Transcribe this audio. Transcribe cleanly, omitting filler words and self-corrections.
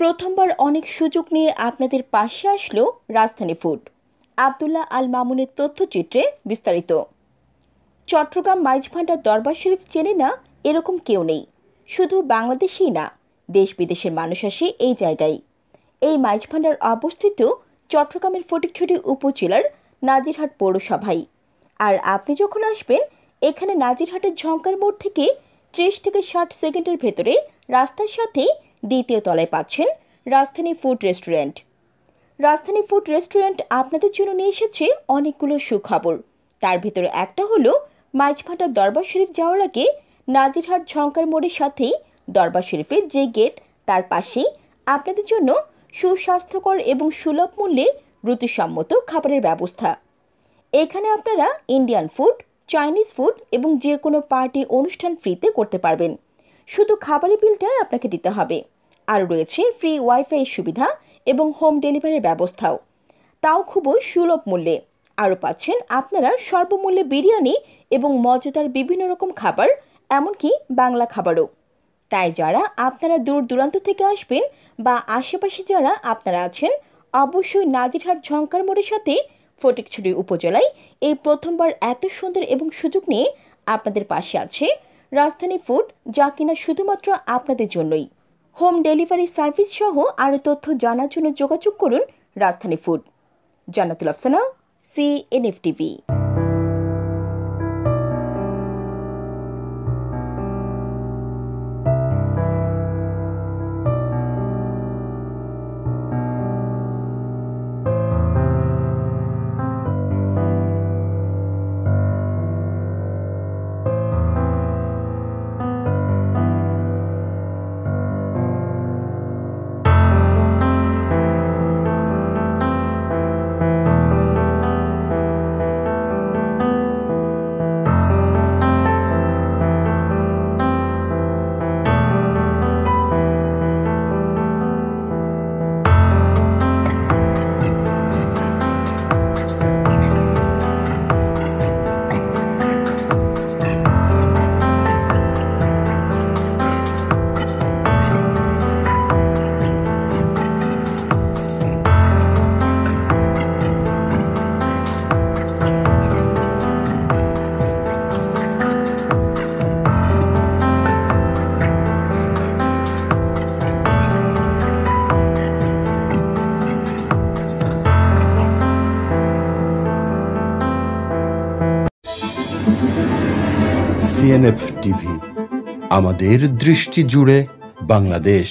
প্রথমবার অনেক সুযোগ নিয়ে আপনাদের পাশে আসলো রাজধানী ফুড। আব্দুল্লাহ আল মামুনের তথ্যচিত্রে বিস্তারিত। চট্টগ্রাম মাইজভান্ডার দরবার শরীফ চেনে না এরকম কেউ নেই। শুধু বাংলাদেশেই না, দেশ বিদেশের মানুষ আসে এই জায়গায়। এই মাইজভান্ডার অবস্থিত চট্টগ্রামের ফটিকছড়ি উপজেলার নাজিরহাট পৌরসভায়। আর আপনি যখন আসবেন, এখানে নাজিরহাটের ঝংকার মোড় থেকে 30 থেকে 60 সেকেন্ডের ভেতরে রাস্তার সাথেই দ্বিতীয় তলায় পাচ্ছেন রাজধানী ফুড রেস্টুরেন্ট। রাজধানী ফুড রেস্টুরেন্ট আপনাদের জন্য নিয়ে এসেছে অনেকগুলো সুখবর। তার ভিতরে একটা হলো মাইজভান্ডার দরবার শরীফ যাওয়ার আগে নাজিরহাট ঝংকার মোড়ের সাথেই দরবার শরীফের যে গেট, তার পাশেই আপনাদের জন্য সুস্বাস্থ্যকর এবং সুলভ মূল্যে রুচিসম্মত খাবারের ব্যবস্থা। এখানে আপনারা ইন্ডিয়ান ফুড, চাইনিজ ফুড এবং যে কোনো পার্টি অনুষ্ঠান ফ্রিতে করতে পারবেন। শুধু খাবারের বিলটাই আপনাকে দিতে হবে। আর রয়েছে ফ্রি ওয়াইফাই সুবিধা এবং হোম ডেলিভারির ব্যবস্থাও, তাও খুবই সুলভ মূল্যে। আরও পাচ্ছেন আপনারা সর্বমূল্যে বিরিয়ানি এবং মজাদার বিভিন্ন রকম খাবার, এমনকি বাংলা খাবারও। তাই যারা আপনারা দূর দূরান্ত থেকে আসবেন বা আশেপাশে যারা আপনারা আছেন, অবশ্যই নাজিরহাট ঝংকার মোড়ের সাথে ফটিকছড়ি উপজেলায় এই প্রথমবার এত সুন্দর এবং সুযোগ নিয়ে আপনাদের পাশে আছে রাজধানী ফুড, যা কিনা শুধুমাত্র আপনাদের জন্যই। হোম ডেলিভারি সার্ভিস সহ আরও তথ্য জানার জন্য যোগাযোগ করুন রাজধানী ফুড। জান্নাতুল আফসানা, CNFTV। CNFTV, আমাদের দৃষ্টি জুড়ে বাংলাদেশ।